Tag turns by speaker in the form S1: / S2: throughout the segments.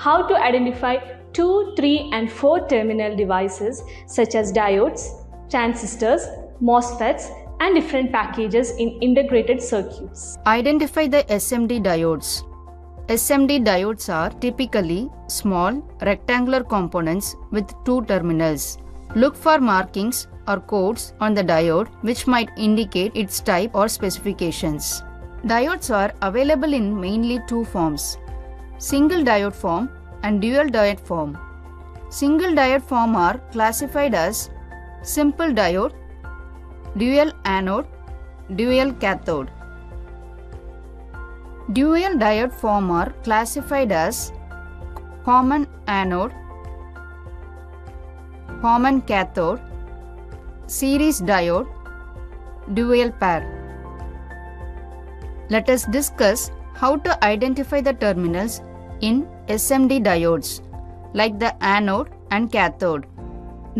S1: how to identify 2, 3 and 4 terminal devices such as diodes, transistors, MOSFETs and different packages in integrated circuits.
S2: Identify the SMD diodes. SMD diodes are typically small rectangular components with 2 terminals. Look for markings or codes on the diode which might indicate its type or specifications. Diodes are available in mainly 2 forms: single diode form and dual diode form. Single diode form are classified as simple diode, dual anode, dual cathode. Dual diode form are classified as common anode, common cathode, series diode, dual pair. Let us discuss how to identify the terminals in SMD diodes, like the anode and cathode.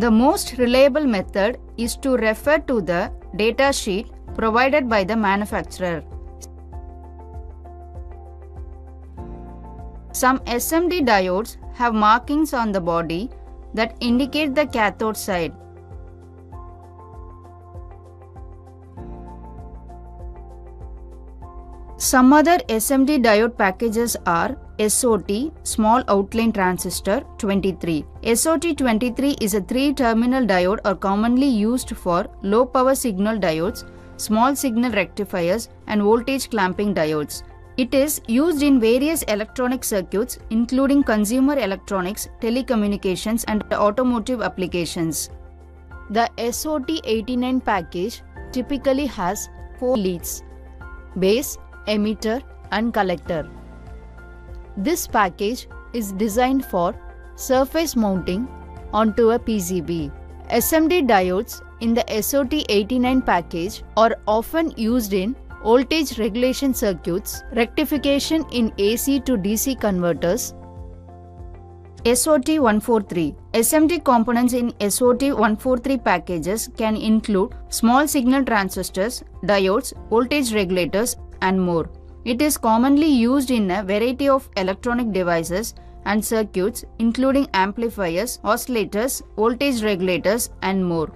S2: The most reliable method is to refer to the data sheet provided by the manufacturer. Some SMD diodes have markings on the body that indicate the cathode side. Some other SMD diode packages are SOT, Small Outline Transistor 23. SOT 23 is a 3-terminal diode or commonly used for low power signal diodes, small signal rectifiers and voltage clamping diodes. It is used in various electronic circuits including consumer electronics, telecommunications and automotive applications. The SOT89 package typically has 4 leads: base, emitter and collector. This package is designed for surface mounting onto a PCB. SMD diodes in the SOT89 package are often used in voltage regulation circuits, rectification in AC to DC converters. SOT143. SMD components in SOT143 packages can include small signal transistors, diodes, voltage regulators and more. It is commonly used in a variety of electronic devices and circuits including amplifiers, oscillators, voltage regulators and more.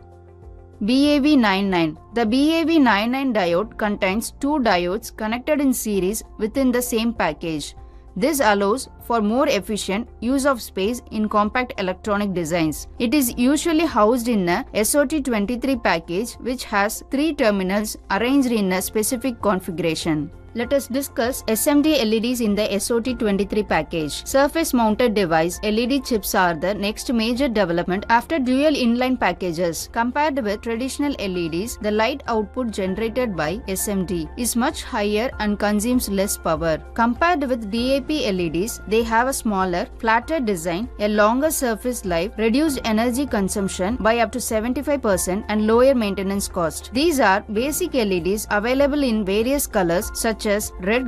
S2: BAV99. The BAV99 diode contains 2 diodes connected in series within the same package. This allows for more efficient use of space in compact electronic designs. It is usually housed in a SOT23 package which has 3 terminals arranged in a specific configuration. Let us discuss SMD LEDs in the SOT23 package. Surface mounted device LED chips are the next major development after dual inline packages. Compared with traditional LEDs, the light output generated by SMD is much higher and consumes less power. Compared with DAP LEDs, they have a smaller, flatter design, a longer surface life, reduced energy consumption by up to 75% and lower maintenance cost. These are basic LEDs available in various colors such as red,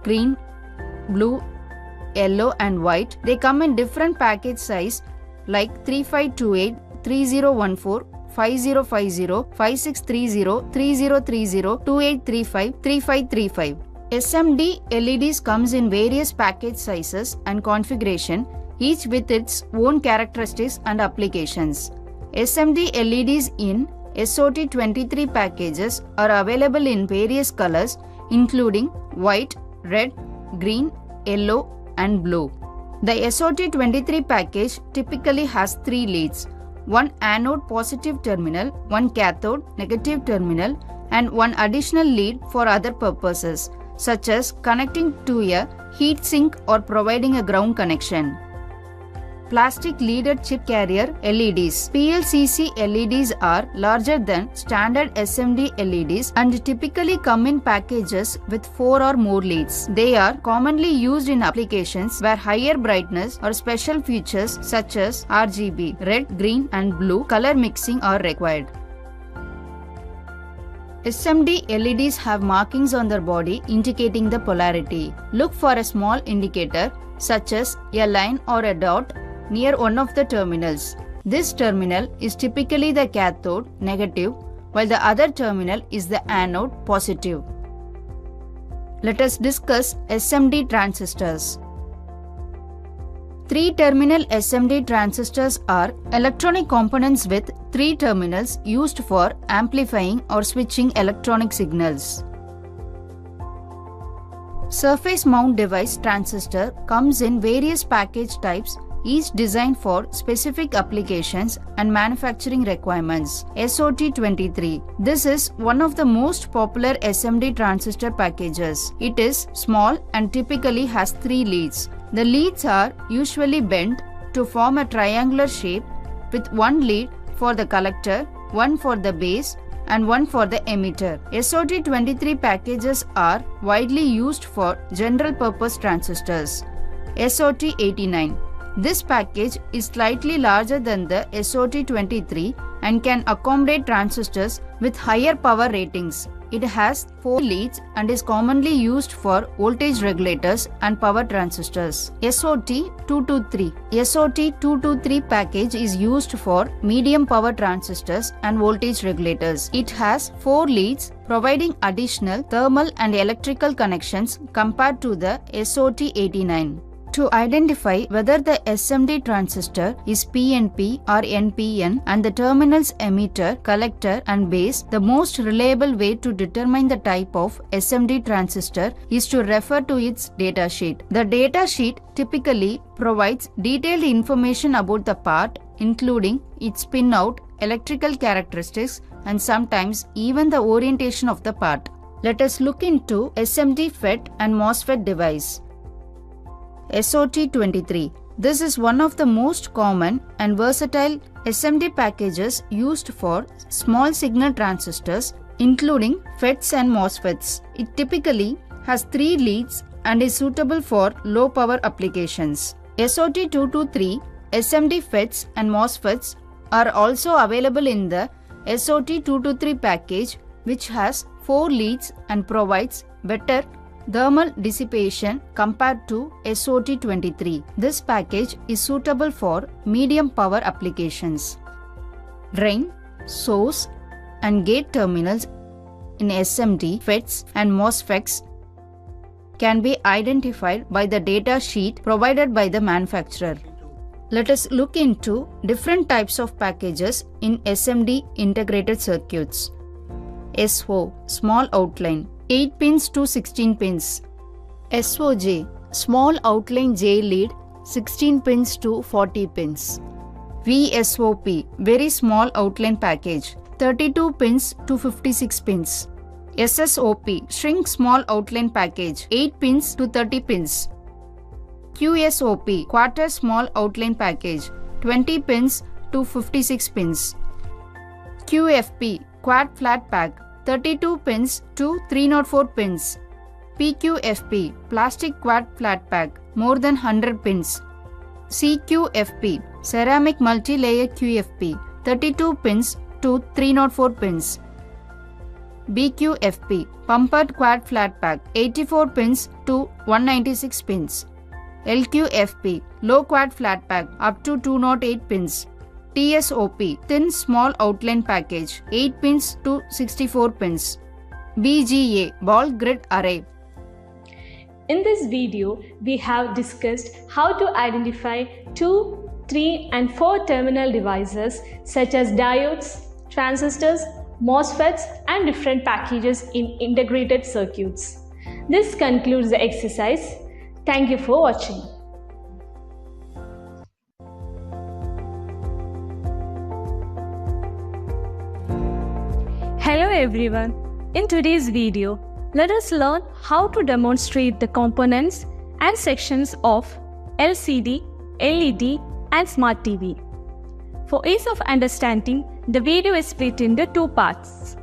S2: green, blue, yellow and white. They come in different package size like 3528, 3014, 5050, 5630, 3030, 2835, 3535. SMD LEDs comes in various package sizes and configuration, each with its own characteristics and applications. SMD LEDs in SOT23 packages are available in various colors including white, red, green, yellow and blue. The SOT23 package typically has 3 leads: one anode positive terminal, one cathode negative terminal and one additional lead for other purposes such as connecting to a heat sink or providing a ground connection. Plastic leaded chip carrier LEDs. PLCC LEDs are larger than standard SMD LEDs and typically come in packages with 4 or more leads. They are commonly used in applications where higher brightness or special features such as RGB, red, green and blue color mixing are required. SMD LEDs have markings on their body indicating the polarity. Look for a small indicator such as a line or a dot near one of the terminals. This terminal is typically the cathode negative while the other terminal is the anode positive. Let us discuss SMD transistors. 3-terminal SMD transistors are electronic components with 3 terminals used for amplifying or switching electronic signals. Surface mount device transistor comes in various package types, each designed for specific applications and manufacturing requirements. SOT23. This is one of the most popular SMD transistor packages. It is small and typically has 3 leads. The leads are usually bent to form a triangular shape with 1 lead for the collector, 1 for the base, and 1 for the emitter. SOT23 packages are widely used for general purpose transistors. SOT89. This package is slightly larger than the SOT23 and can accommodate transistors with higher power ratings. It has 4 leads and is commonly used for voltage regulators and power transistors. SOT223. SOT223 package is used for medium power transistors and voltage regulators. It has 4 leads, providing additional thermal and electrical connections compared to the SOT89. To identify whether the SMD transistor is PNP or NPN and the terminals emitter, collector and base, the most reliable way to determine the type of SMD transistor is to refer to its datasheet. The datasheet typically provides detailed information about the part, including its pinout, electrical characteristics, and sometimes even the orientation of the part. Let us look into SMD FET and MOSFET device. SOT23. This is one of the most common and versatile SMD packages used for small signal transistors, including FETs and MOSFETs. It typically has 3 leads and is suitable for low power applications. SOT223, SMD FETs and MOSFETs are also available in the SOT223 package, which has 4 leads and provides better thermal dissipation compared to SOT23. This package is suitable for medium power applications. Drain, source, and gate terminals in SMD, FETs, and MOSFETs can be identified by the data sheet provided by the manufacturer. Let us look into different types of packages in SMD integrated circuits. SO, small outline, 8 pins to 16 pins. SOJ, small outline J lead, 16 pins to 40 pins. VSOP, very small outline package, 32 pins to 56 pins. SSOP, shrink small outline package, 8 pins to 30 pins. QSOP, quarter small outline package, 20 pins to 56 pins. QFP, quad flat pack, 32 pins to 304 pins. PQFP, plastic quad flat pack, more than 100 pins. CQFP, ceramic multi-layer QFP, 32 pins to 304 pins. BQFP, pumpered quad flat pack, 84 pins to 196 pins. LQFP, low quad flat pack, up to 208 pins. TSOP, thin small outline package, 8 pins to 64 pins. BGA, ball grid array.
S1: In this video, we have discussed how to identify 2, 3 and 4 terminal devices such as diodes, transistors, MOSFETs and different packages in integrated circuits. This concludes the exercise. Thank you for watching. Hello everyone. In today's video, let us learn how to demonstrate the components and sections of LCD, LED and Smart TV. For ease of understanding, the video is split into 2 parts.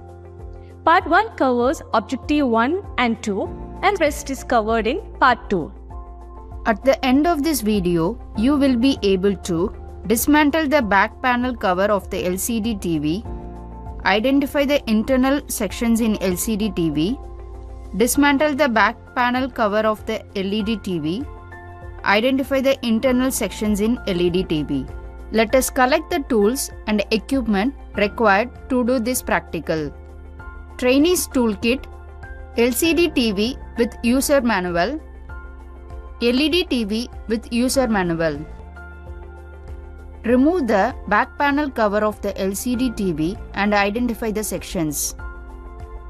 S1: Part 1 covers Objective 1 and 2 and rest is covered in Part 2.
S2: At the end of this video, you will be able to dismantle the back panel cover of the LCD TV, identify the internal sections in LCD TV, dismantle the back panel cover of the LED TV, identify the internal sections in LED TV. Let us collect the tools and equipment required to do this practical. Trainees Toolkit, LCD TV with user manual, LED TV with user manual. Remove the back panel cover of the LCD TV and identify the sections.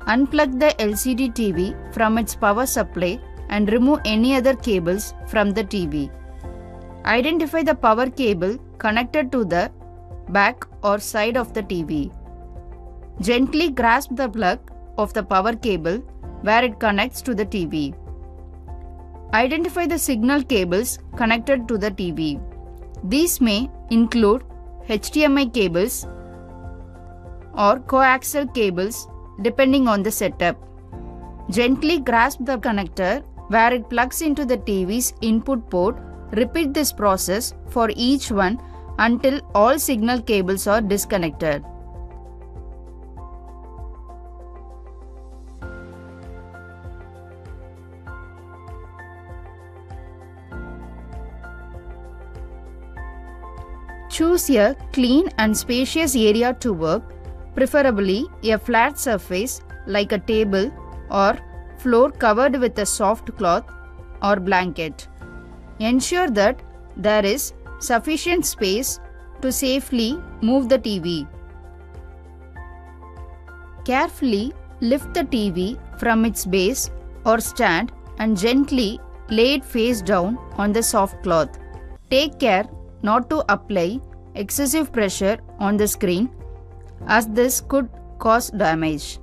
S2: Unplug the LCD TV from its power supply and remove any other cables from the TV. Identify the power cable connected to the back or side of the TV. Gently grasp the plug of the power cable where it connects to the TV. Identify the signal cables connected to the TV. These may include HDMI cables or coaxial cables depending on the setup. Gently grasp the connector where it plugs into the TV's input port. Repeat this process for each one until all signal cables are disconnected. Choose a clean and spacious area to work, preferably a flat surface like a table or floor covered with a soft cloth or blanket. Ensure that there is sufficient space to safely move the TV. Carefully lift the TV from its base or stand and gently lay it face down on the soft cloth. Take care not to apply excessive pressure on the screen, as this could cause damage.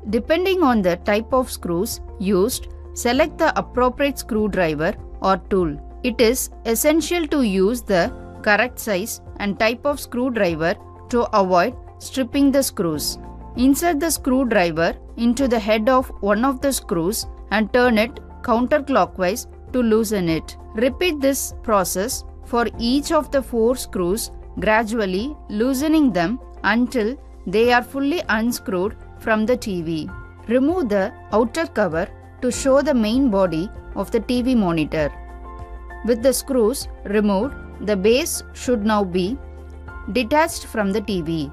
S2: Depending on the type of screws used, select the appropriate screwdriver or tool. It is essential to use the correct size and type of screwdriver to avoid stripping the screws. Insert the screwdriver into the head of one of the screws and turn it counterclockwise to loosen it. Repeat this process for each of the 4 screws, gradually loosening them until they are fully unscrewed from the TV. Remove the outer cover to show the main body of the TV monitor. With the screws removed, the base should now be detached from the TV.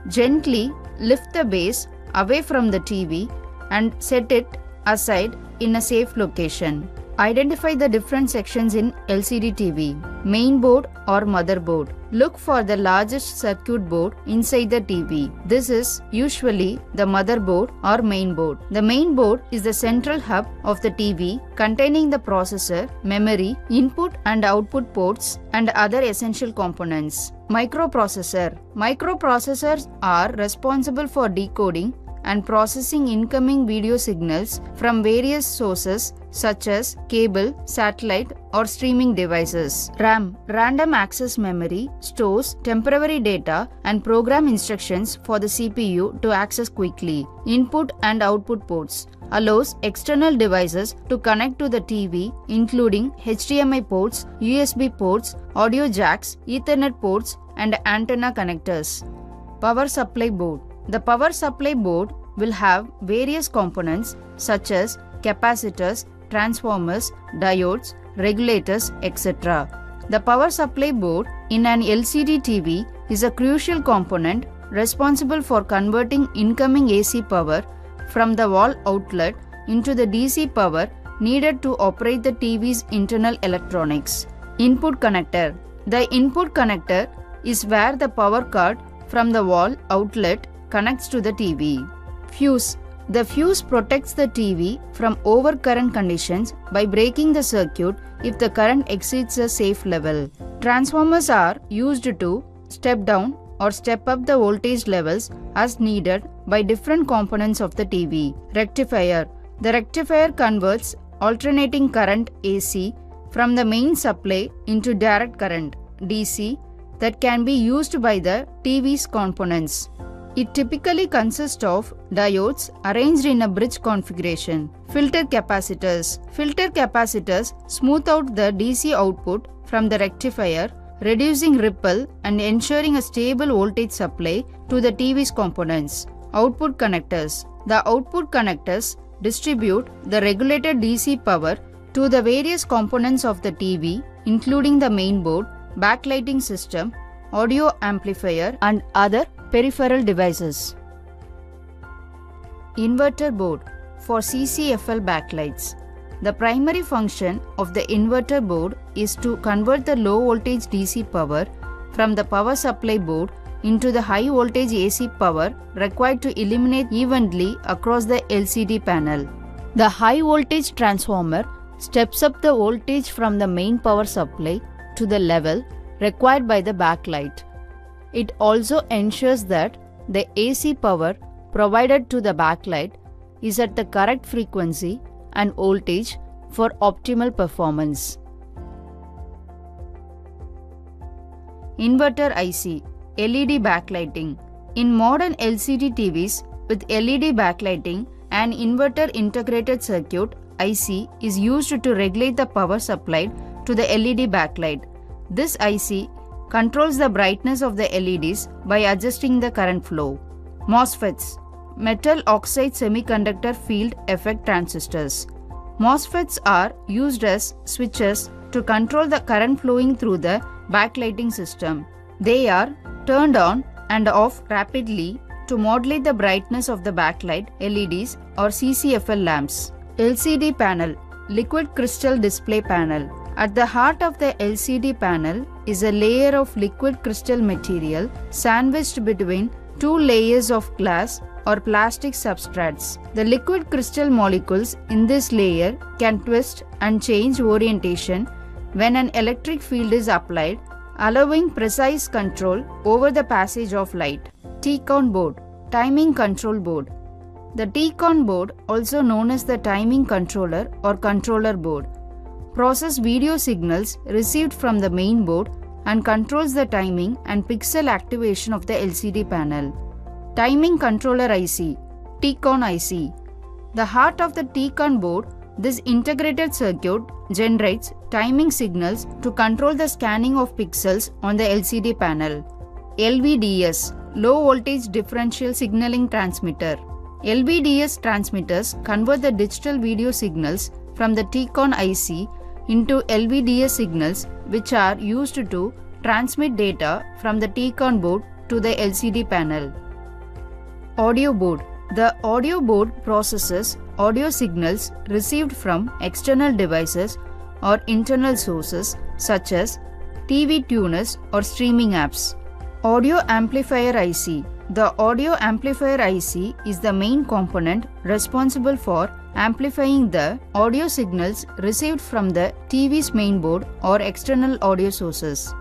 S2: Gently lift the base away from the TV and set it aside in a safe location. Identify the different sections in LCD TV. Main board or motherboard. Look for the largest circuit board inside the TV. This is usually the motherboard or main board. The main board is the central hub of the TV containing the processor, memory, input and output ports and other essential components. Microprocessor. Microprocessors are responsible for decoding and processing incoming video signals from various sources such as cable, satellite, or streaming devices. RAM, random access memory, stores temporary data and program instructions for the CPU to access quickly. Input and output ports allows external devices to connect to the TV, including HDMI ports, USB ports, audio jacks, Ethernet ports, and antenna connectors. Power supply board. The power supply board will have various components such as capacitors, transformers, diodes, regulators, etc. The power supply board in an LCD TV is a crucial component responsible for converting incoming AC power from the wall outlet into the DC power needed to operate the TV's internal electronics. Input connector. The input connector is where the power cord from the wall outlet connects to the TV. Fuse. The fuse protects the TV from overcurrent conditions by breaking the circuit if the current exceeds a safe level. Transformers are used to step down or step up the voltage levels as needed by different components of the TV. Rectifier. The rectifier converts alternating current AC from the main supply into direct current DC that can be used by the TV's components. It typically consists of diodes arranged in a bridge configuration. Filter capacitors. Filter capacitors smooth out the DC output from the rectifier, reducing ripple and ensuring a stable voltage supply to the TV's components. Output connectors. The output connectors distribute the regulated DC power to the various components of the TV, including the mainboard, backlighting system, audio amplifier, and other peripheral devices. Inverter board. for CCFL backlights. The primary function of the inverter board is to convert the low voltage DC power from the power supply board into the high voltage AC power required to illuminate evenly across the LCD panel. The high voltage transformer steps up the voltage from the main power supply to the level required by the backlight. It also ensures that the AC power provided to the backlight is at the correct frequency and voltage for optimal performance. Inverter IC LED backlighting. In modern LCD TVs with LED backlighting, an inverter integrated circuit IC is used to regulate the power supplied to the LED backlight. This IC controls the brightness of the LEDs by adjusting the current flow. MOSFETs, metal oxide semiconductor field effect transistors. MOSFETs are used as switches to control the current flowing through the backlighting system. They are turned on and off rapidly to modulate the brightness of the backlight LEDs or CCFL lamps. LCD panel, liquid crystal display panel. At the heart of the LCD panel is a layer of liquid crystal material sandwiched between two layers of glass or plastic substrates. The liquid crystal molecules in this layer can twist and change orientation when an electric field is applied, allowing precise control over the passage of light. T-con board, timing control board. The T-con board, also known as the timing controller or controller board, processes video signals received from the main board and controls the timing and pixel activation of the LCD panel. Timing controller IC, T-con IC. The heart of the T-con board, this integrated circuit generates timing signals to control the scanning of pixels on the LCD panel. LVDS, low voltage differential signaling transmitter. LVDS transmitters convert the digital video signals from the T-con IC into LVDS signals, which are used to transmit data from the T-con board to the LCD panel. Audio board. The audio board processes audio signals received from external devices or internal sources such as TV tuners or streaming apps. Audio amplifier IC. The audio amplifier IC is the main component responsible for amplifying the audio signals received from the TV's main board or external audio sources.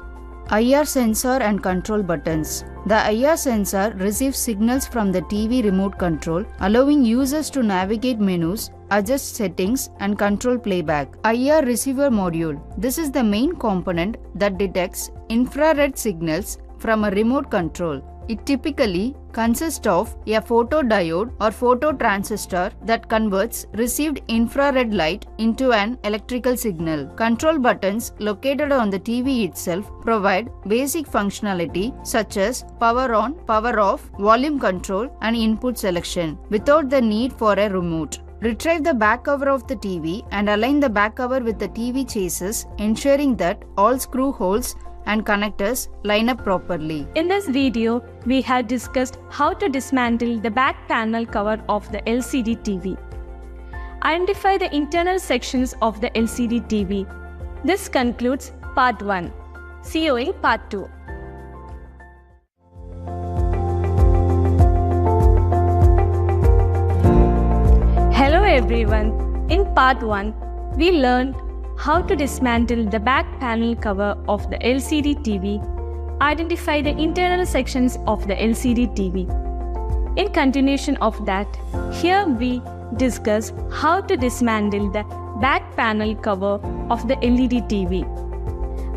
S2: IR sensor and control buttons. The IR sensor receives signals from the TV remote control, allowing users to navigate menus, adjust settings, and control playback. IR receiver module. This is the main component that detects infrared signals from a remote control. It typically consists of a photodiode or phototransistor that converts received infrared light into an electrical signal. Control buttons located on the TV itself provide basic functionality such as power on, power off, volume control, and input selection without the need for a remote. Retrieve the back cover of the TV and align the back cover with the TV chassis, ensuring that all screw holes and connectors line up properly.
S1: In this video, we have discussed how to dismantle the back panel cover of the LCD TV. Identify the internal sections of the LCD TV. This concludes part 1. See you in part 2. Hello everyone. In part 1, we learned how to dismantle the back panel cover of the LCD TV, identify the internal sections of the LCD TV. In continuation of that, here we discuss how to dismantle the back panel cover of the LED TV,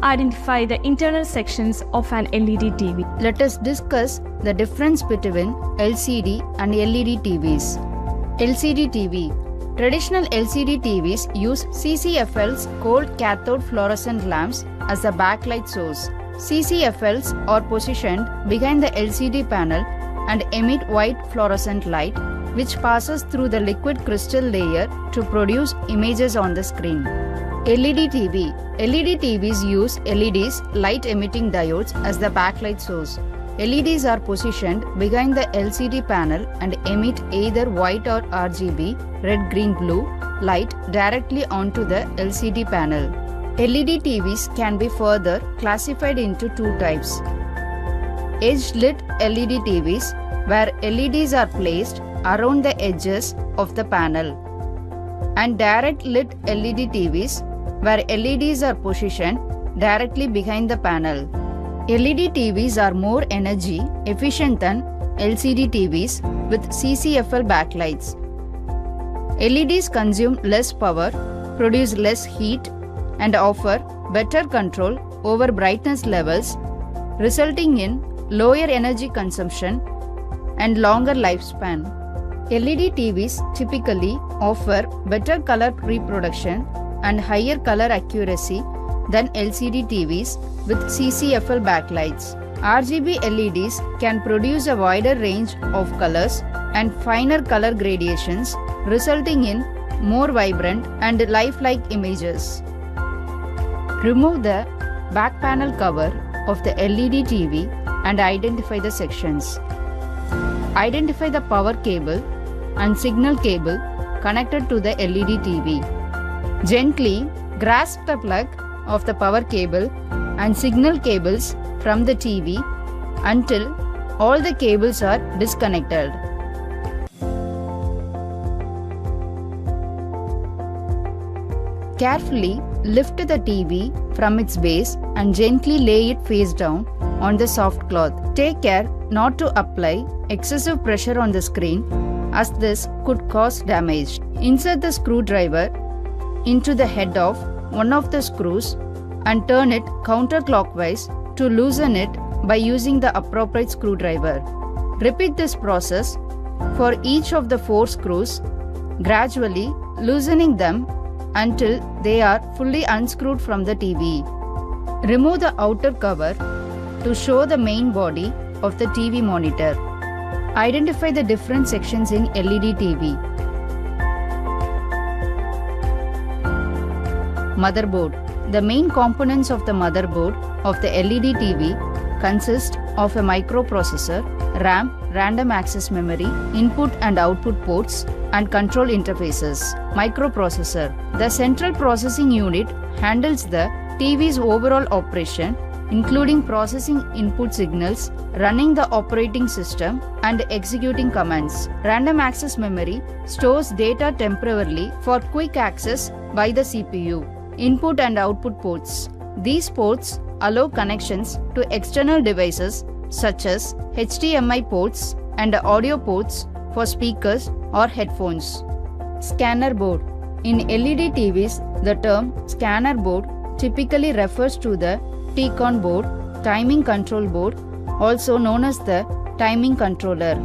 S1: identify the internal sections of an LED TV.
S2: Let us discuss the difference between LCD and LED TVs. LCD TV. Traditional LCD TVs use CCFLs, cold cathode fluorescent lamps, as a backlight source. CCFLs are positioned behind the LCD panel and emit white fluorescent light, which passes through the liquid crystal layer to produce images on the screen. LED TV. LED TVs use LEDs, light emitting diodes, as the backlight source. LEDs are positioned behind the LCD panel and emit either white or RGB, red, green, blue light directly onto the LCD panel. LED TVs can be further classified into two types. Edge-lit LED TVs, where LEDs are placed around the edges of the panel, and direct-lit LED TVs, where LEDs are positioned directly behind the panel. LED TVs are more energy efficient than LCD TVs with CCFL backlights. LEDs consume less power, produce less heat, and offer better control over brightness levels, resulting in lower energy consumption and longer lifespan. LED TVs typically offer better color reproduction and higher color accuracy than LCD TVs with CCFL backlights. RGB LEDs can produce a wider range of colors and finer color gradations, resulting in more vibrant and lifelike images. Remove the back panel cover of the LED TV and identify the sections. Identify the power cable and signal cable connected to the LED TV. Gently grasp the plug of the power cable and signal cables from the TV until all the cables are disconnected. Carefully lift the TV from its base and gently lay it face down on the soft cloth. Take care not to apply excessive pressure on the screen, as this could cause damage. Insert the screwdriver into the head of one of the screws and turn it counterclockwise to loosen it by using the appropriate screwdriver. Repeat this process for each of the 4 screws, gradually loosening them until they are fully unscrewed from the TV. Remove the outer cover to show the main body of the TV monitor. Identify the different sections in LED TV. Motherboard. The main components of the motherboard of the LED TV consist of a microprocessor, RAM, random access memory, input and output ports, and control interfaces. Microprocessor. The central processing unit handles the TV's overall operation, including processing input signals, running the operating system, and executing commands. Random access memory stores data temporarily for quick access by the CPU. Input and output ports. These ports allow connections to external devices such as HDMI ports and audio ports for speakers or headphones. Scanner board. In LED TVs, the term scanner board typically refers to the T-con board, timing control board, also known as the timing controller.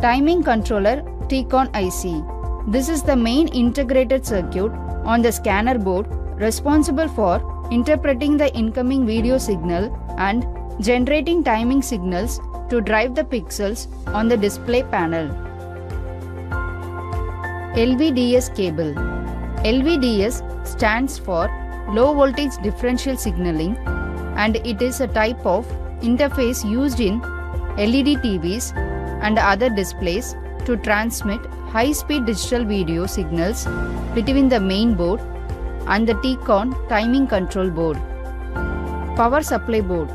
S2: Timing controller T-con IC. This is the main integrated circuit on the scanner board responsible for interpreting the incoming video signal and generating timing signals to drive the pixels on the display panel. LVDS cable. LVDS stands for Low Voltage Differential Signaling, and it is a type of interface used in LED TVs and other displays to transmit high-speed digital video signals between the main board and the T-con timing control board. Power supply board.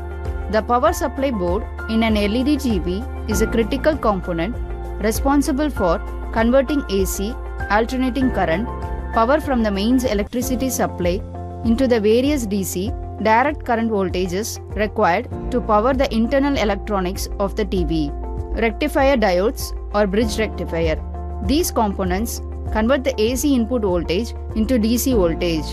S2: The power supply board in an LED TV is a critical component responsible for converting AC, alternating current, power from the mains electricity supply into the various DC, direct current voltages required to power the internal electronics of the TV. Rectifier diodes or bridge rectifier. These components convert the AC input voltage into DC voltage.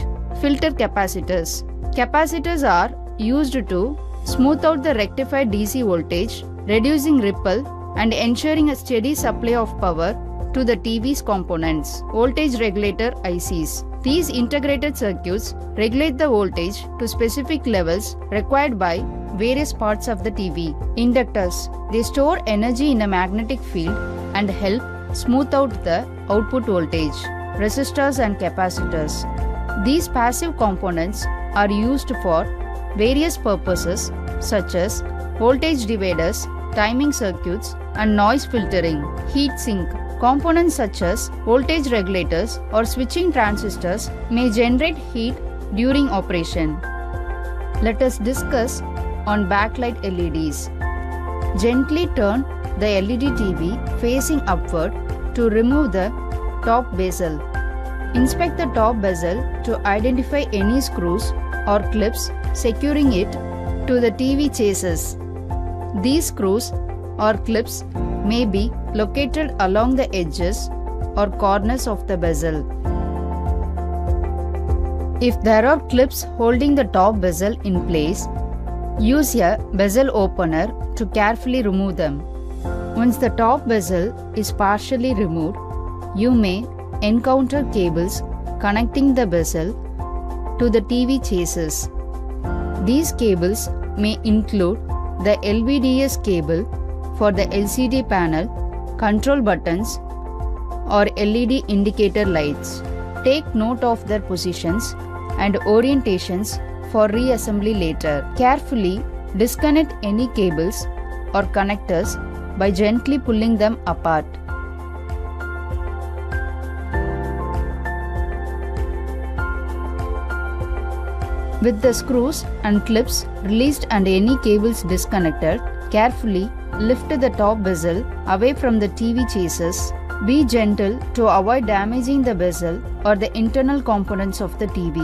S2: Filter capacitors. Capacitors are used to smooth out the rectified DC voltage, reducing ripple and ensuring a steady supply of power to the TV's components. Voltage regulator ICs. These integrated circuits regulate the voltage to specific levels required by various parts of the TV. Inductors. They store energy in a magnetic field and help smooth out the output voltage. Resistors and capacitors. These passive components are used for various purposes such as voltage dividers, timing circuits, and noise filtering. Heat sink. Components such as voltage regulators or switching transistors may generate heat during operation. Let us discuss on backlight LEDs. Gently turn the LED TV facing upward to remove the top bezel. Inspect the top bezel to identify any screws or clips securing it to the TV chassis. These screws or clips may be located along the edges or corners of the bezel. If there are clips holding the top bezel in place, use a bezel opener to carefully remove them. Once the top bezel is partially removed, you may encounter cables connecting the bezel to the TV chassis. These cables may include the LVDS cable for the LCD panel, control buttons, or LED indicator lights. Take note of their positions and orientations for reassembly later. Carefully disconnect any cables or connectors by gently pulling them apart. With the screws and clips released and any cables disconnected, carefully lift the top bezel away from the TV chassis. Be gentle to avoid damaging the bezel or the internal components of the TV.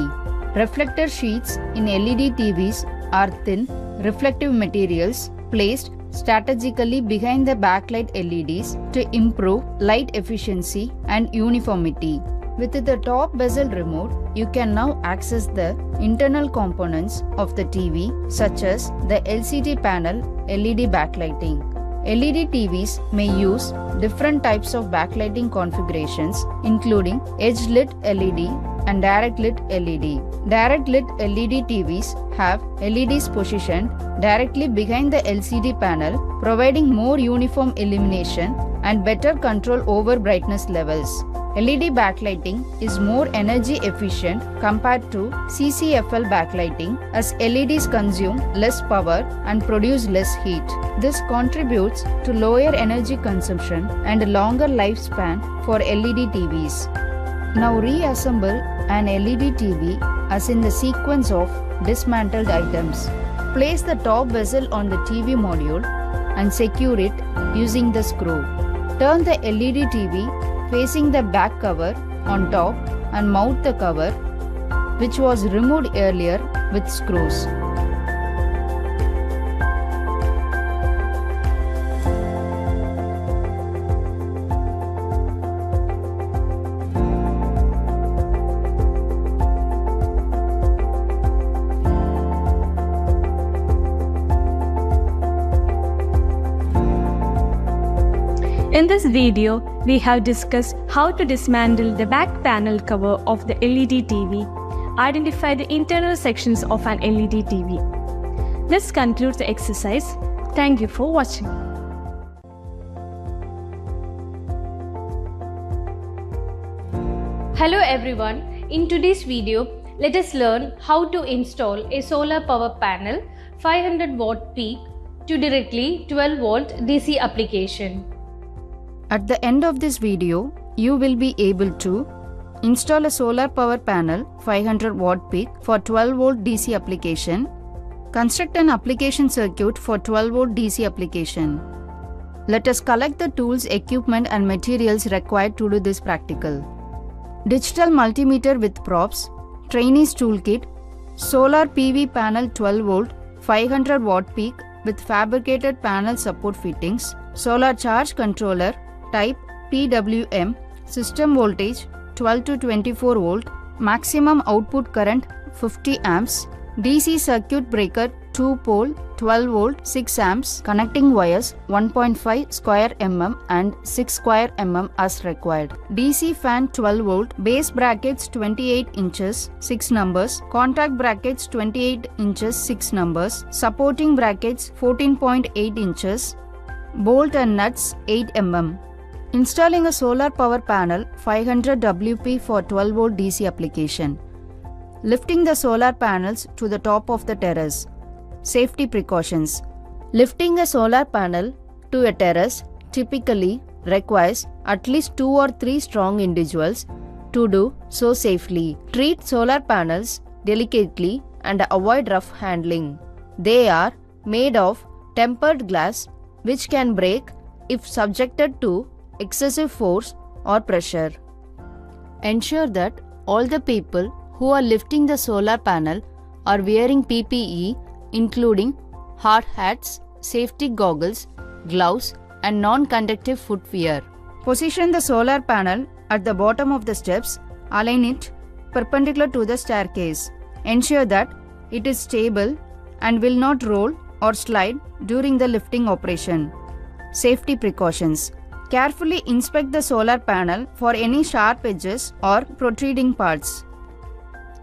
S2: Reflector sheets in LED TVs are thin, reflective materials placed strategically behind the backlight LEDs to improve light efficiency and uniformity. With the top bezel removed, you can now access the internal components of the TV such as the LCD panel, LED backlighting. LED TVs may use different types of backlighting configurations including edge lit LED and direct lit LED. Direct lit LED TVs have LEDs positioned directly behind the LCD panel, providing more uniform illumination and better control over brightness levels. LED backlighting is more energy efficient compared to CCFL backlighting as LEDs consume less power and produce less heat. This contributes to lower energy consumption and longer lifespan for LED TVs. Now reassemble an LED TV as in the sequence of dismantled items. Place the top bezel on the TV module and secure it using the screw. Turn the LED TV facing the back cover on top and mount the cover, which was removed earlier with screws.
S1: In this video, we have discussed how to dismantle the back panel cover of the LED TV, identify the internal sections of an LED TV. This concludes the exercise. Thank you for watching.
S3: Hello everyone, in today's video, let us learn how to install a solar power panel 500 watt peak to directly 12 volt DC application.
S2: At the end of this video, you will be able to install a solar power panel 500 watt peak for 12 volt DC application, construct an application circuit for 12 volt DC application. Let us collect the tools, equipment and materials required to do this practical. Digital multimeter with props, trainees toolkit, solar PV panel 12 volt 500 watt peak with fabricated panel support fittings, solar charge controller type PWM, system voltage 12 to 24 volt, maximum output current 50 amps, DC circuit breaker 2 pole 12 volt 6 amps, connecting wires 1.5 square mm and 6 square mm as required. DC fan 12 volt, base brackets 28 inches 6 numbers, contact brackets 28 inches 6 numbers, supporting brackets 14.8 inches, bolt and nuts 8 mm. Installing a solar power panel 500 WP for 12 volt DC application. Lifting the solar panels to the top of the terrace. Safety precautions. Lifting a solar panel to a terrace typically requires at least 2 or 3 strong individuals to do so safely. Treat solar panels delicately and avoid rough handling. They are made of tempered glass which can break if subjected to excessive force or pressure. Ensure that all the people who are lifting the solar panel are wearing PPE, including hard hats, safety goggles, gloves, and non-conductive footwear. Position the solar panel at the bottom of the steps. Align it perpendicular to the staircase. Ensure that it is stable and will not roll or slide during the lifting operation. Safety precautions. Carefully inspect the solar panel for any sharp edges or protruding parts.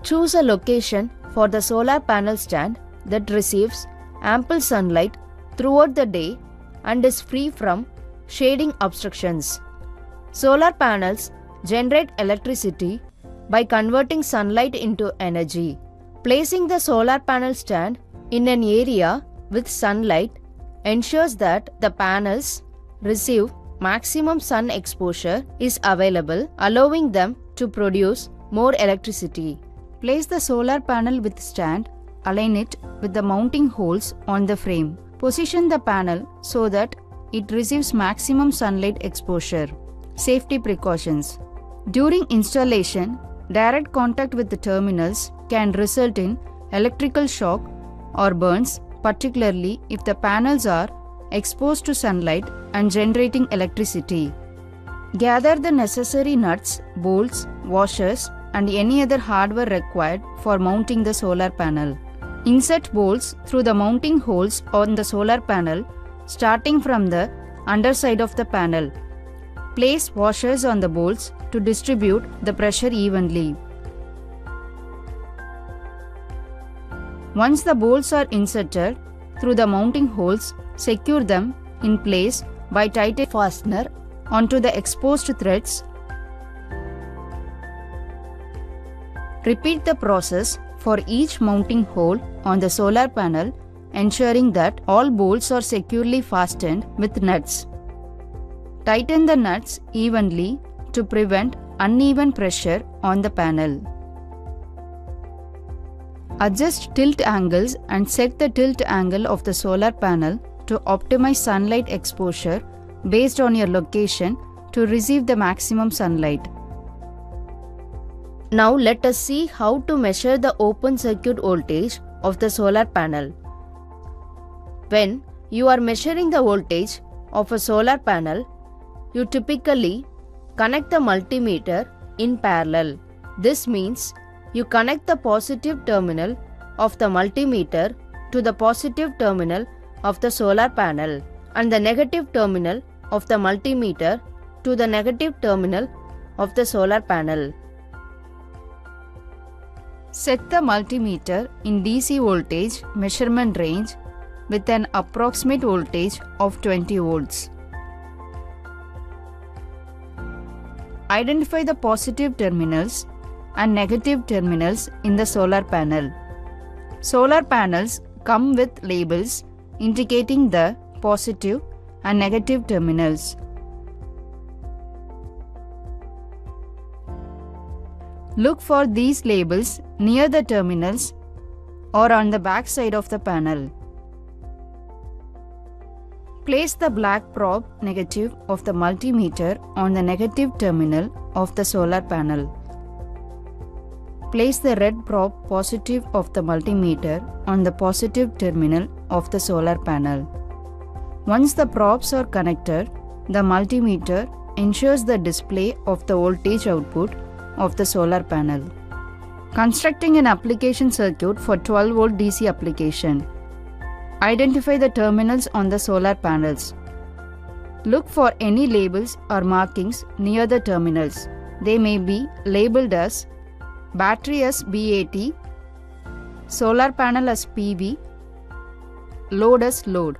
S2: Choose a location for the solar panel stand that receives ample sunlight throughout the day and is free from shading obstructions. Solar panels generate electricity by converting sunlight into energy. Placing the solar panel stand in an area with sunlight ensures that the panels receive maximum sun exposure is available, allowing them to produce more electricity. Place the solar panel with stand. Align it with the mounting holes on the frame. Position the panel so that it receives maximum sunlight exposure. Safety precautions. During installation, direct contact with the terminals can result in electrical shock or burns, particularly if the panels are exposed to sunlight and generating electricity. Gather the necessary nuts, bolts, washers, and any other hardware required for mounting the solar panel. Insert bolts through the mounting holes on the solar panel starting from the underside of the panel. Place washers on the bolts to distribute the pressure evenly. Once the bolts are inserted through the mounting holes, secure them in place by tightening the fastener onto the exposed threads. Repeat the process for each mounting hole on the solar panel, ensuring that all bolts are securely fastened with nuts. Tighten the nuts evenly to prevent uneven pressure on the panel. Adjust tilt angles and set the tilt angle of the solar panel to optimize sunlight exposure based on your location to receive the maximum sunlight. Now let us see how to measure the open circuit voltage of the solar panel. When you are measuring the voltage of a solar panel, you typically connect the multimeter in parallel. This means you connect the positive terminal of the multimeter to the positive terminal of the solar panel and the negative terminal of the multimeter to the negative terminal of the solar panel. Set the multimeter in DC voltage measurement range with an approximate voltage of 20 volts. Identify the positive terminals and negative terminals in the solar panel. Solar panels come with labels indicating the positive and negative terminals. Look for these labels near the terminals or on the back side of the panel. Place the black probe negative of the multimeter on the negative terminal of the solar panel. Place the red probe positive of the multimeter on the positive terminal of the solar panel. Once the probes are connected, the multimeter ensures the display of the voltage output of the solar panel. Constructing an application circuit for 12 volt DC application. Identify the terminals on the solar panels. Look for any labels or markings near the terminals. They may be labeled as battery as BAT, solar panel as PV, load as load.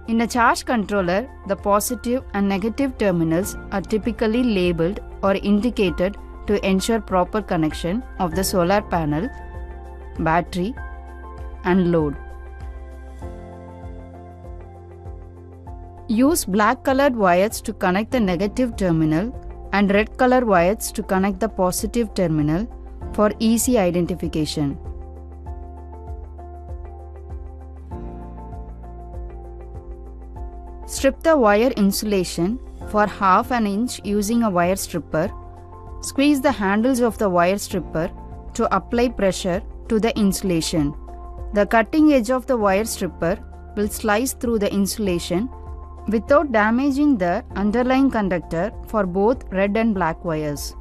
S2: In a charge controller, the positive and negative terminals are typically labeled or indicated to ensure proper connection of the solar panel, battery, and load. Use black colored wires to connect the negative terminal and red colored wires to connect the positive terminal for easy identification. Strip the wire insulation for half an inch using a wire stripper. Squeeze the handles of the wire stripper to apply pressure to the insulation. The cutting edge of the wire stripper will slice through the insulation without damaging the underlying conductor for both red and black wires.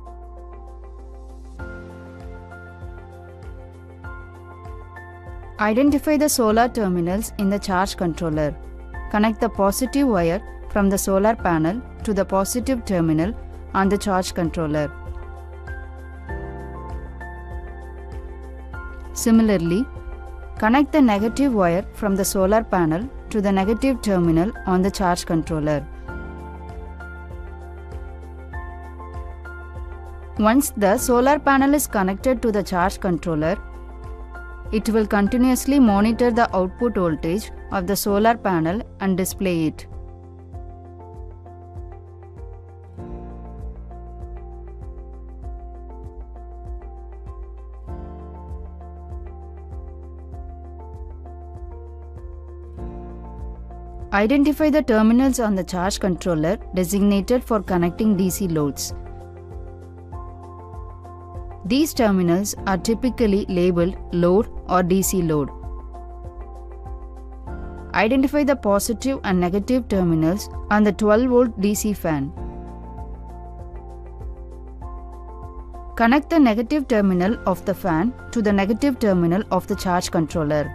S2: Identify the solar terminals in the charge controller. Connect the positive wire from the solar panel to the positive terminal on the charge controller. Similarly, connect the negative wire from the solar panel to the negative terminal on the charge controller. Once the solar panel is connected to the charge controller, it will continuously monitor the output voltage of the solar panel and display it. Identify the terminals on the charge controller designated for connecting DC loads. These terminals are typically labeled load or DC load. Identify the positive and negative terminals on the 12-volt DC fan. Connect the negative terminal of the fan to the negative terminal of the charge controller.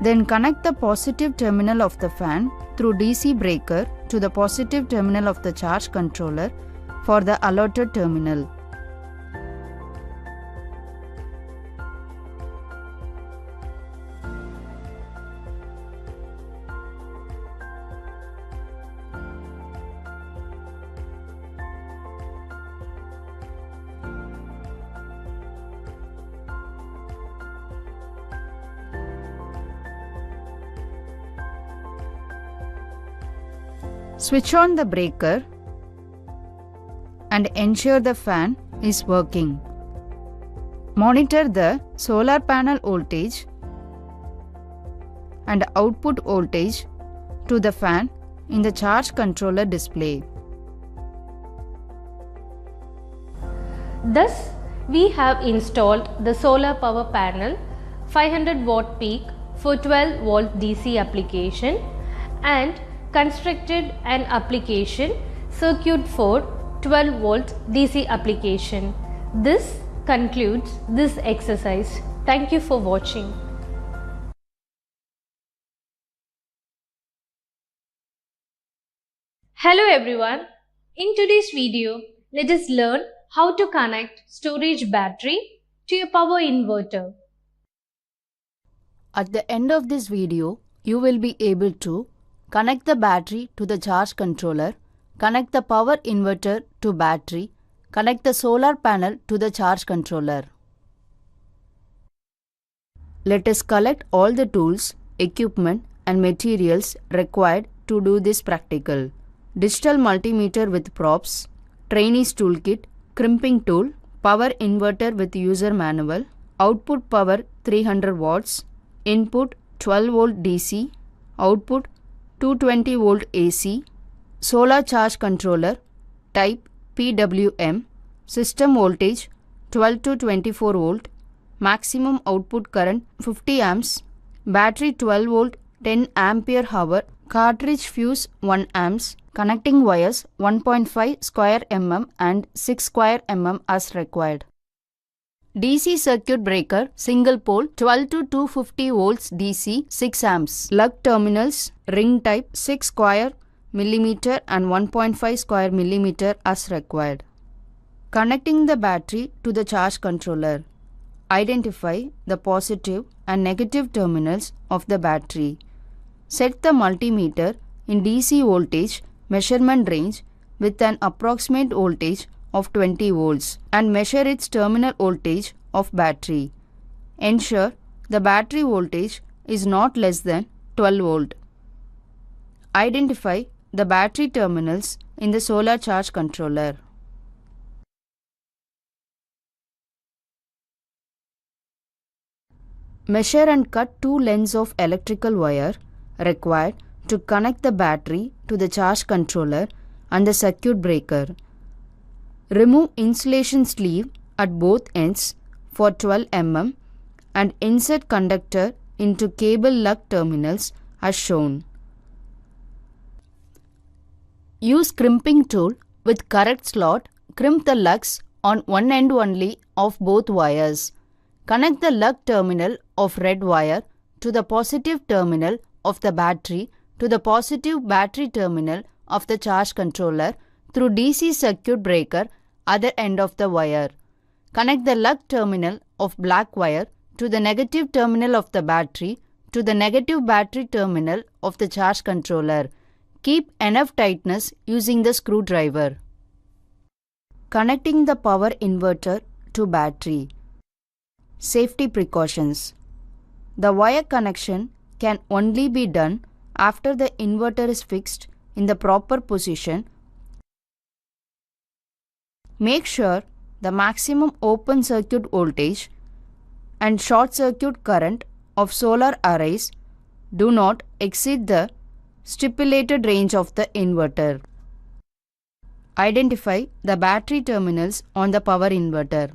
S2: Then connect the positive terminal of the fan through DC breaker to the positive terminal of the charge controller for the allotted terminal. Switch on the breaker and ensure the fan is working. Monitor the solar panel voltage and output voltage to the fan in the charge controller display.
S3: Thus, we have installed the solar power panel 500 watt peak for 12 volt DC application and constructed an application circuit for 12 volt DC application. This concludes this exercise. Thank you for watching. Hello everyone. In today's video, let us learn how to connect storage battery to your power inverter.
S2: At the end of this video, you will be able to connect the battery to the charge controller, connect the power inverter to battery, connect the solar panel to the charge controller. Let us collect all the tools, equipment and materials required to do this practical. Digital multimeter with props, trainees toolkit, crimping tool, power inverter with user manual, output power 300 watts, input 12 volt DC, output 220 volt AC, solar charge controller, type PWM, system voltage 12 to 24 volt, maximum output current 50 amps, battery 12 volt 10 ampere hour, cartridge fuse 1 amps, connecting wires 1.5 square mm and 6 square mm as required. DC circuit breaker, single pole, 12 to 250 volts DC, 6 amps. Lug terminals, ring type, 6 square millimeter and 1.5 square millimeter as required. Connecting the battery to the charge controller. Identify the positive and negative terminals of the battery. Set the multimeter in DC voltage measurement range with an approximate voltage of 20 volts and measure its terminal voltage of battery. Ensure the battery voltage is not less than 12 volt. Identify the battery terminals in the solar charge controller. Measure and cut 2 lengths of electrical wire required to connect the battery to the charge controller and the circuit breaker. Remove insulation sleeve at both ends for 12 mm and insert conductor into cable lug terminals as shown. Use crimping tool with correct slot. Crimp the lugs on one end only of both wires. Connect the lug terminal of red wire to the positive terminal of the battery to the positive battery terminal of the charge controller through DC circuit breaker other end of the wire. Connect the lug terminal of black wire to the negative terminal of the battery to the negative battery terminal of the charge controller. Keep enough tightness using the screwdriver. Connecting the power inverter to battery. Safety precautions. The wire connection can only be done after the inverter is fixed in the proper position. Make sure the maximum open circuit voltage and short circuit current of solar arrays do not exceed the stipulated range of the inverter. Identify the battery terminals on the power inverter.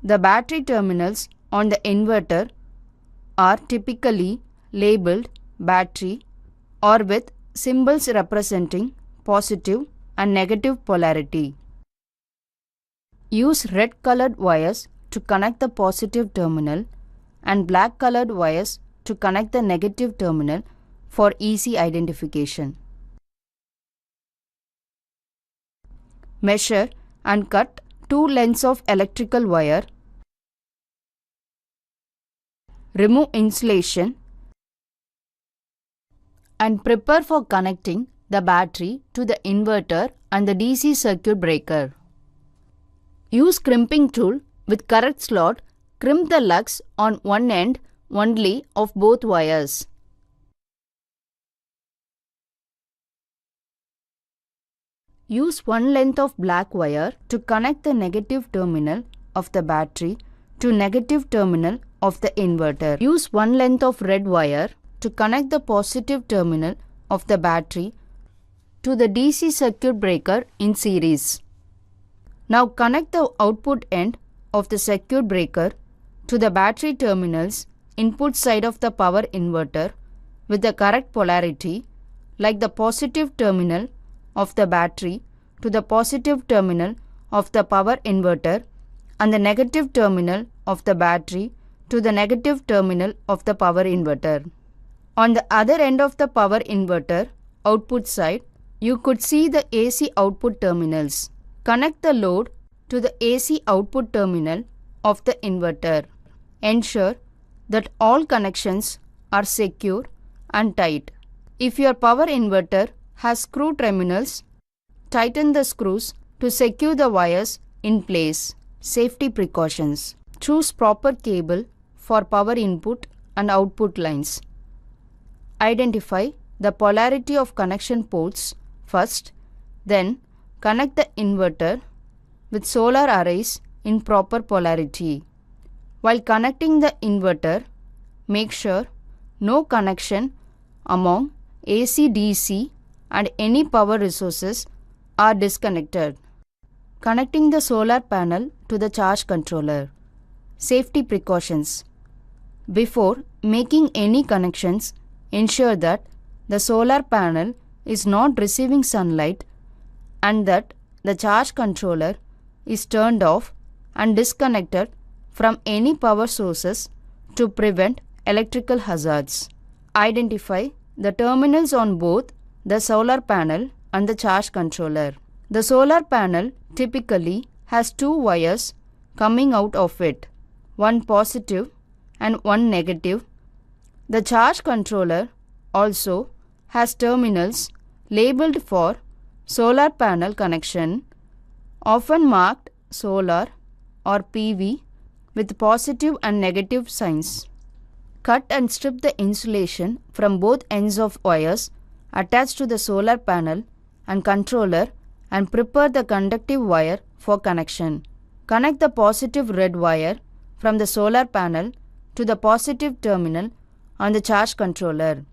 S2: The battery terminals on the inverter are typically labeled battery or with symbols representing positive and negative polarity. Use red colored wires to connect the positive terminal and black colored wires to connect the negative terminal for easy identification. Measure and cut 2 lengths of electrical wire. Remove insulation and prepare for connecting the battery to the inverter and the DC circuit breaker. Use crimping tool with correct slot. Crimp the lugs on one end only of both wires. Use one length of black wire to connect the negative terminal of the battery to negative terminal of the inverter. Use one length of red wire to connect the positive terminal of the battery to the DC circuit breaker in series. Now connect the output end of the circuit breaker to the battery terminals input side of the power inverter with the correct polarity, like the positive terminal of the battery to the positive terminal of the power inverter and the negative terminal of the battery to the negative terminal of the power inverter. On the other end of the power inverter output side, you could see the AC output terminals. Connect the load to the AC output terminal of the inverter. Ensure that all connections are secure and tight. If your power inverter has screw terminals, tighten the screws to secure the wires in place. Safety precautions. Choose proper cable for power input and output lines. Identify the polarity of connection ports first, then connect the inverter with solar arrays in proper polarity. While connecting the inverter, make sure no connection among AC/DC and any power resources are disconnected. Connecting the solar panel to the charge controller. Safety precautions. Before making any connections, ensure that the solar panel is not receiving sunlight and that the charge controller is turned off and disconnected from any power sources to prevent electrical hazards. Identify the terminals on both the solar panel and the charge controller. The solar panel typically has 2 wires coming out of it, one positive and one negative. The charge controller also has terminals labeled for solar panel connection, often marked solar or PV with positive and negative signs. Cut and strip the insulation from both ends of wires attached to the solar panel and controller and prepare the conductive wire for connection. Connect the positive red wire from the solar panel to the positive terminal on the charge controller.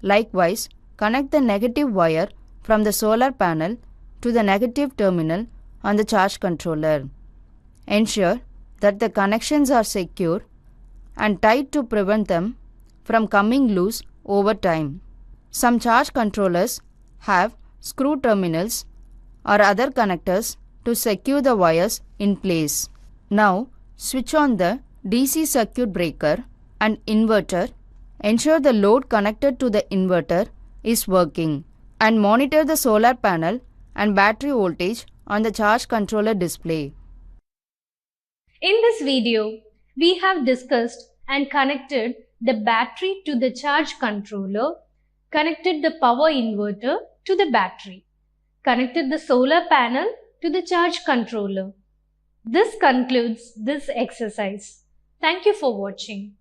S2: Likewise, connect the negative wire from the solar panel to the negative terminal on the charge controller. Ensure that the connections are secure and tight to prevent them from coming loose over time. Some charge controllers have screw terminals or other connectors to secure the wires in place. Now, switch on the DC circuit breaker and inverter. Ensure the load connected to the inverter is working and monitor the solar panel and battery voltage on the charge controller display.
S3: In this video, we have discussed and connected the battery to the charge controller, connected the power inverter to the battery, connected the solar panel to the charge controller. This concludes this exercise. Thank you for watching.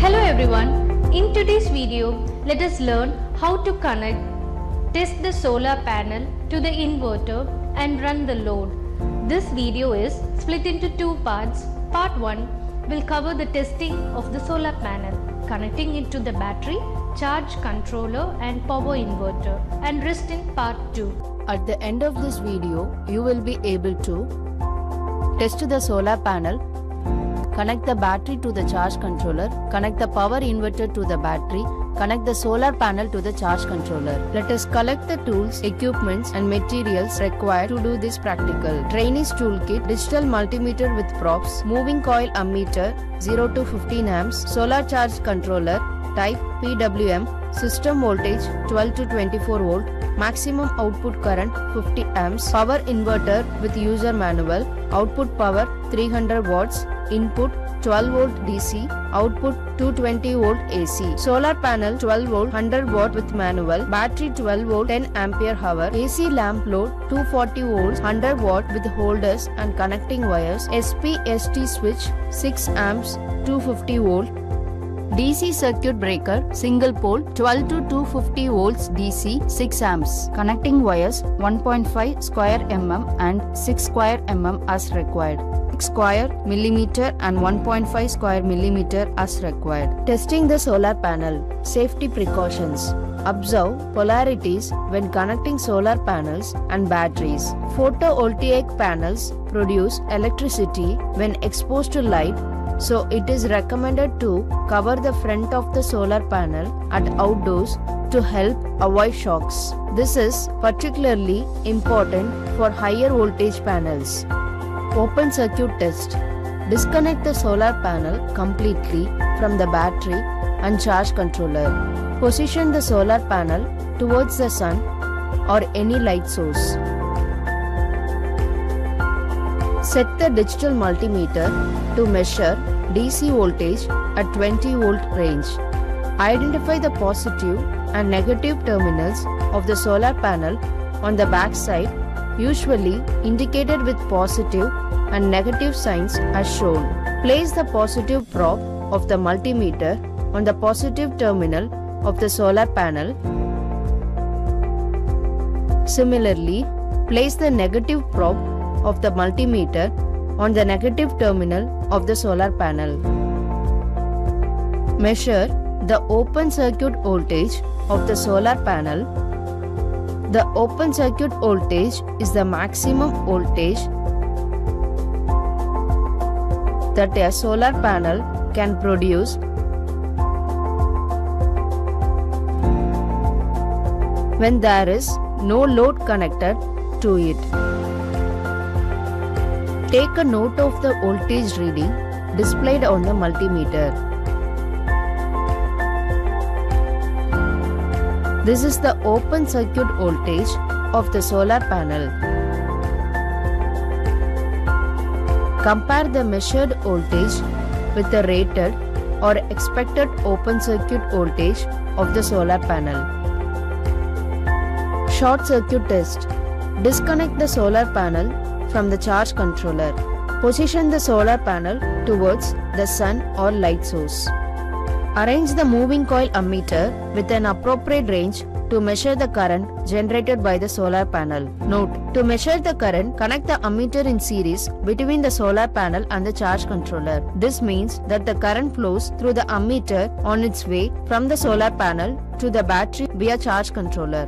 S3: Hello everyone. In today's video, let us learn how to test the solar panel to the inverter and run the load. This video is split into two parts. Part 1 will cover the testing of the solar panel, connecting it to the battery, charge controller and power inverter, and rest in part 2.
S2: At the end of this video, you will be able to test the solar panel, connect the battery to the charge controller, connect the power inverter to the battery, connect the solar panel to the charge controller. Let us collect the tools, equipments and materials required to do this practical. Trainees toolkit, digital multimeter with props, moving coil ammeter 0 to 15 amps, solar charge controller, type PWM, system voltage 12 to 24 volt, maximum output current 50 amps, power inverter with user manual, output power 300 watts, input 12 volt DC, output 220 volt AC, solar panel 12 volt 100 watt with manual, battery 12 volt 10 ampere hour, AC lamp load 240 volts 100 watt with holders and connecting wires, SPST switch 6 amps 250 volt, DC circuit breaker single pole 12 to 250 volts DC 6 amps, connecting wires 1.5 square mm and 6 square mm as required, 6 square millimeter and 1.5 square millimeter as required. Testing the solar panel. Safety precautions. Observe polarities when connecting solar panels and batteries. Photovoltaic panels produce electricity when exposed to light, so it is recommended to cover the front of the solar panel at outdoors to help avoid shocks. This is particularly important for higher voltage panels. Open circuit test. Disconnect the solar panel completely from the battery and charge controller. Position the solar panel towards the sun or any light source. Set the digital multimeter to measure DC voltage at 20 volt range. Identify the positive and negative terminals of the solar panel on the back side, usually indicated with positive and negative signs as shown. Place the positive probe of the multimeter on the positive terminal of the solar panel. Similarly, place the negative probe of the multimeter on the negative terminal of the solar panel. Measure the open circuit voltage of the solar panel. The open circuit voltage is the maximum voltage that a solar panel can produce when there is no load connected to it. Take a note of the voltage reading displayed on the multimeter. This is the open circuit voltage of the solar panel. Compare the measured voltage with the rated or expected open circuit voltage of the solar panel. Short circuit test. Disconnect the solar panel from the charge controller. Position the solar panel towards the sun or light source. Arrange the moving coil ammeter with an appropriate range to measure the current generated by the solar panel. Note: to measure the current, connect the ammeter in series between the solar panel and the charge controller. This means that the current flows through the ammeter on its way from the solar panel to the battery via charge controller.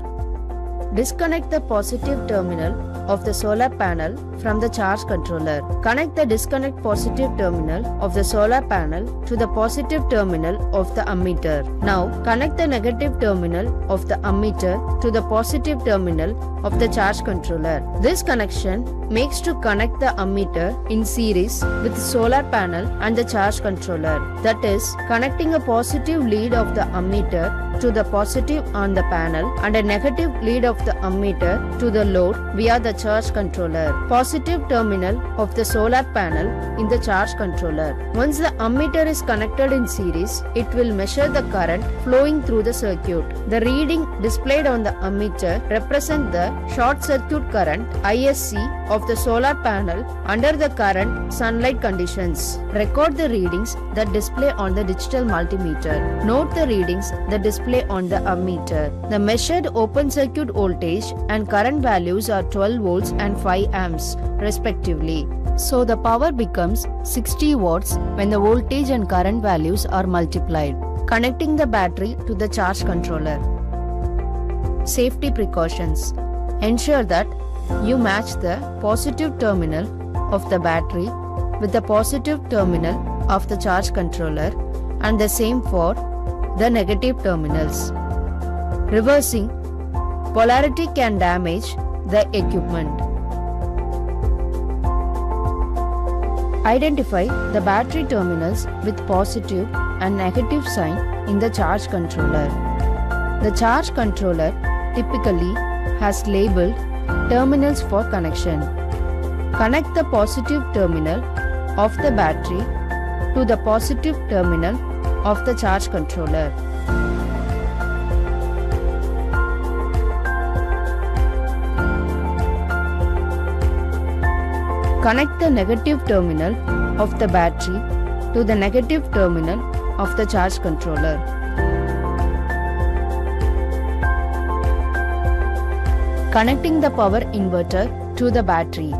S2: Disconnect the positive terminal of the solar panel from the charge controller. Connect the disconnect positive terminal of the solar panel to the positive terminal of the ammeter. Now connect the negative terminal of the ammeter to the positive terminal of the charge controller. This connection makes to connect the ammeter in series with the solar panel and the charge controller. That is, connecting a positive lead of the ammeter to the positive on the panel and a negative lead of the ammeter to the load via the charge controller. Positive terminal of the solar panel in the charge controller. Once the ammeter is connected in series, it will measure the current flowing through the circuit. The reading displayed on the ammeter represent the short circuit current ISC of the solar panel under the current sunlight conditions. Record the readings that display on the digital multimeter. Note the readings that display on the ammeter. The measured open circuit voltage and current values are 12 volts and 5 amps respectively. So the power becomes 60 watts when the voltage and current values are multiplied. Connecting the battery to the charge controller. Safety precautions. Ensure that you match the positive terminal of the battery with the positive terminal of the charge controller and the same for the negative terminals. Reversing polarity can damage the equipment. Identify the battery terminals with positive and negative sign in the charge controller. The charge controller typically has labeled terminals for connection. Connect the positive terminal of the battery to the positive terminal of the charge controller. Connect the negative terminal of the battery to the negative terminal of the charge controller. Connecting the power inverter to the battery.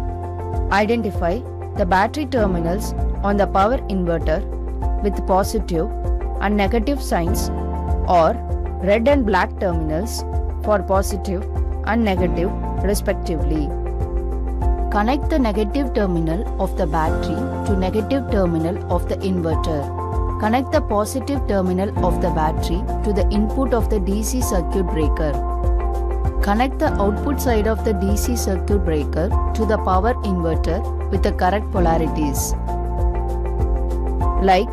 S2: Identify the battery terminals on the power inverter with positive and negative signs or red and black terminals for positive and negative respectively. Connect the negative terminal of the battery to negative terminal of the inverter. Connect the positive terminal of the battery to the input of the DC circuit breaker. Connect the output side of the DC circuit breaker to the power inverter with the correct polarities, like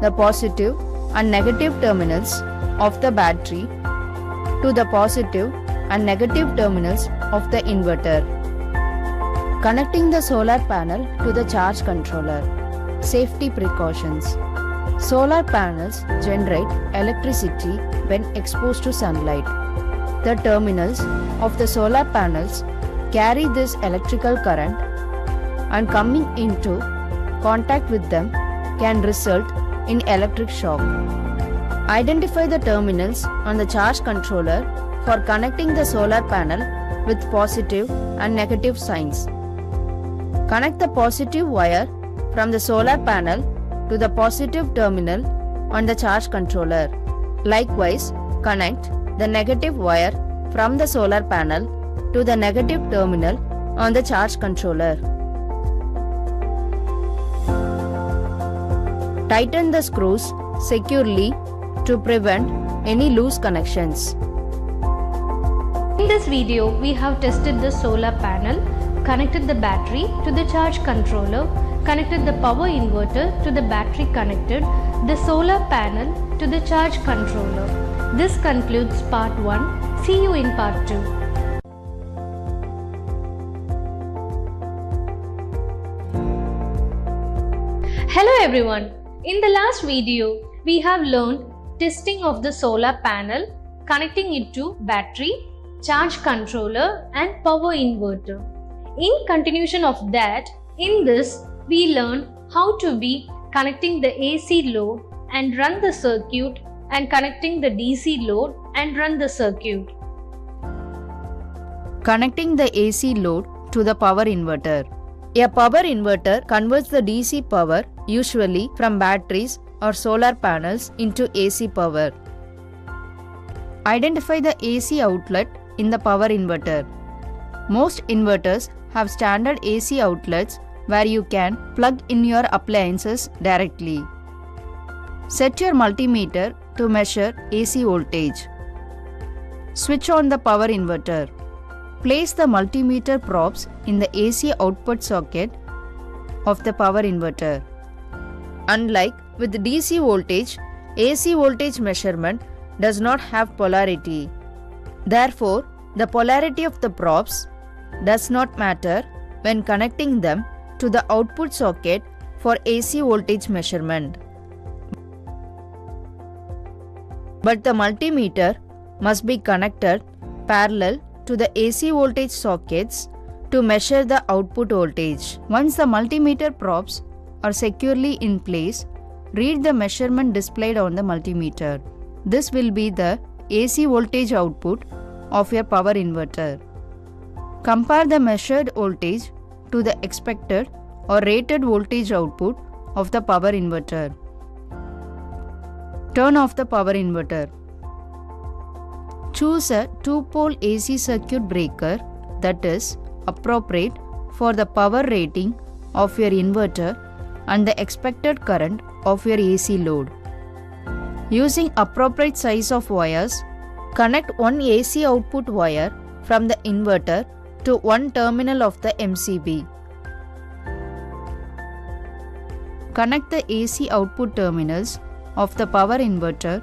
S2: the positive and negative terminals of the battery to the positive and negative terminals of the inverter. Connecting the solar panel to the charge controller. Safety precautions. Solar panels generate electricity when exposed to sunlight. The terminals of the solar panels carry this electrical current, and coming into contact with them can result in electric shock. Identify the terminals on the charge controller for connecting the solar panel with positive and negative signs. Connect the positive wire from the solar panel to the positive terminal on the charge controller. Likewise, connect the negative wire from the solar panel to the negative terminal on the charge controller. Tighten the screws securely to prevent any loose connections.
S3: In this video, we have tested the solar panel, connected the battery to the charge controller, connected the power inverter to the battery, connected the solar panel to the charge controller. This concludes part 1. See you in part 2. Hello everyone. In the last video, we have learned testing of the solar panel, connecting it to battery, charge controller and power inverter. In continuation of that, in this we learn how to be connecting the AC load and run the circuit and connecting the DC load and run the circuit.
S2: Connecting the AC load to the power inverter. A power inverter converts the DC power, usually from batteries or solar panels, into AC power. Identify the AC outlet in the power inverter. Most inverters have standard AC outlets where you can plug in your appliances directly. Set your multimeter to measure AC voltage. Switch on the power inverter. Place the multimeter probes in the AC output socket of the power inverter. Unlike with DC voltage, AC voltage measurement does not have polarity. Therefore, the polarity of the probes does not matter when connecting them to the output socket for AC voltage measurement. But the multimeter must be connected parallel to the AC voltage sockets to measure the output voltage. Once the multimeter probes are securely in place, read the measurement displayed on the multimeter. This will be the AC voltage output of your power inverter. Compare the measured voltage to the expected or rated voltage output of the power inverter. Turn off the power inverter. Choose a 2-pole AC circuit breaker that is appropriate for the power rating of your inverter and the expected current of your AC load. Using appropriate size of wires, connect one AC output wire from the inverter to one terminal of the MCB. Connect the AC output terminals of the power inverter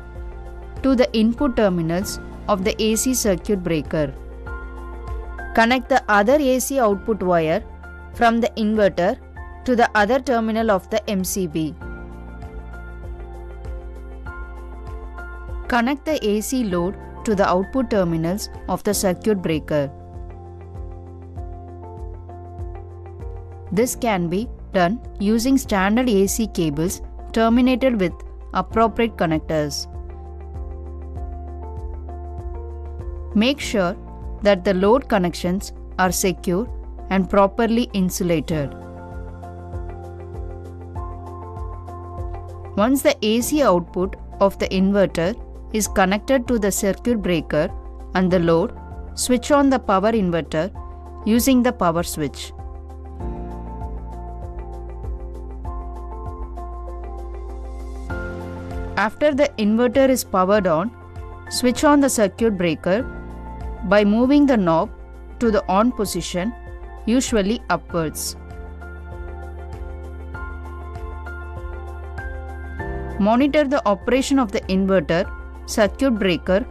S2: to the input terminals of the AC circuit breaker. Connect the other AC output wire from the inverter to the other terminal of the MCB. Connect the AC load to the output terminals of the circuit breaker. This can be done using standard AC cables terminated with appropriate connectors. Make sure that the load connections are secure and properly insulated. Once the AC output of the inverter is connected to the circuit breaker and the load, switch on the power inverter using the power switch. After the inverter is powered on, switch on the circuit breaker by moving the knob to the on position, usually upwards. Monitor the operation of the inverter, circuit breaker,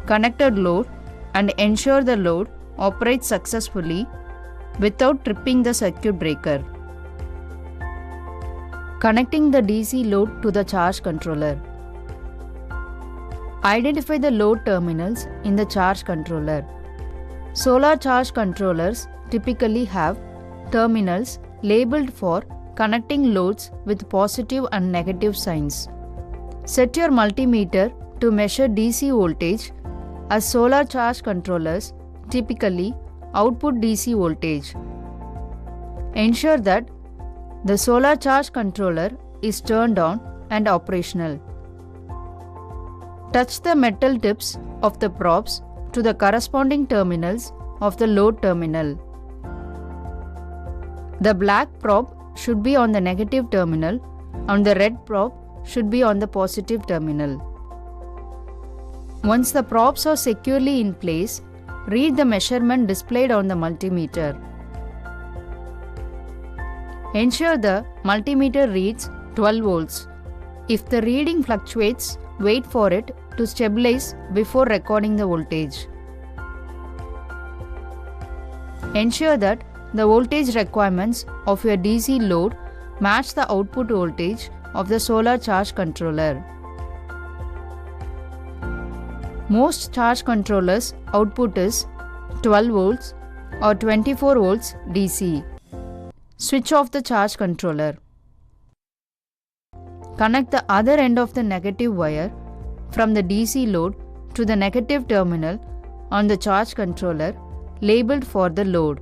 S2: connected load and ensure the load operates successfully without tripping the circuit breaker. Connecting the DC load to the charge controller. Identify the load terminals in the charge controller. Solar charge controllers typically have terminals labeled for connecting loads with positive and negative signs. Set your multimeter to measure DC voltage, as solar charge controllers typically output DC voltage. Ensure that the solar charge controller is turned on and operational. Touch the metal tips of the probes to the corresponding terminals of the load terminal. The black probe should be on the negative terminal and the red probe should be on the positive terminal. Once the probes are securely in place, read the measurement displayed on the multimeter. Ensure the multimeter reads 12 volts. If the reading fluctuates, wait for it to stabilize before recording the voltage. Ensure that the voltage requirements of your DC load match the output voltage of the solar charge controller. Most charge controllers' output is 12 volts, or 24 volts DC. Switch off the charge controller. Connect the other end of the negative wire from the DC load to the negative terminal on the charge controller labeled for the load.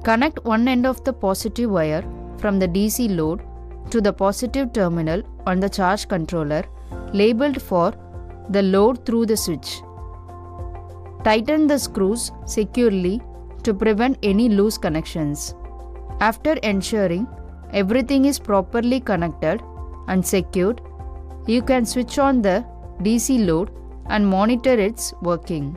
S2: Connect one end of the positive wire from the DC load to the positive terminal on the charge controller labeled for the load through the switch. Tighten the screws securely to prevent any loose connections. After ensuring everything is properly connected and secured, you can switch on the DC load and monitor its working.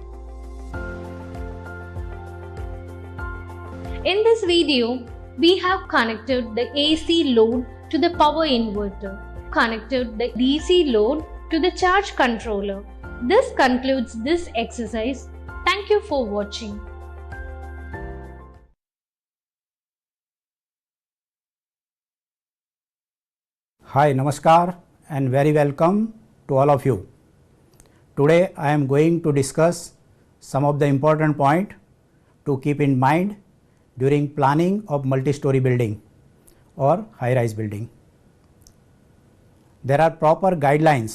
S3: In this video, we have connected the AC load to the power inverter, connected the DC load to the charge controller. This concludes this exercise. Thank you for watching.
S4: Hi, Namaskar and very welcome to all of you. Today I am going to discuss some of the important points to keep in mind during planning of multi-story building or high-rise building. There are proper guidelines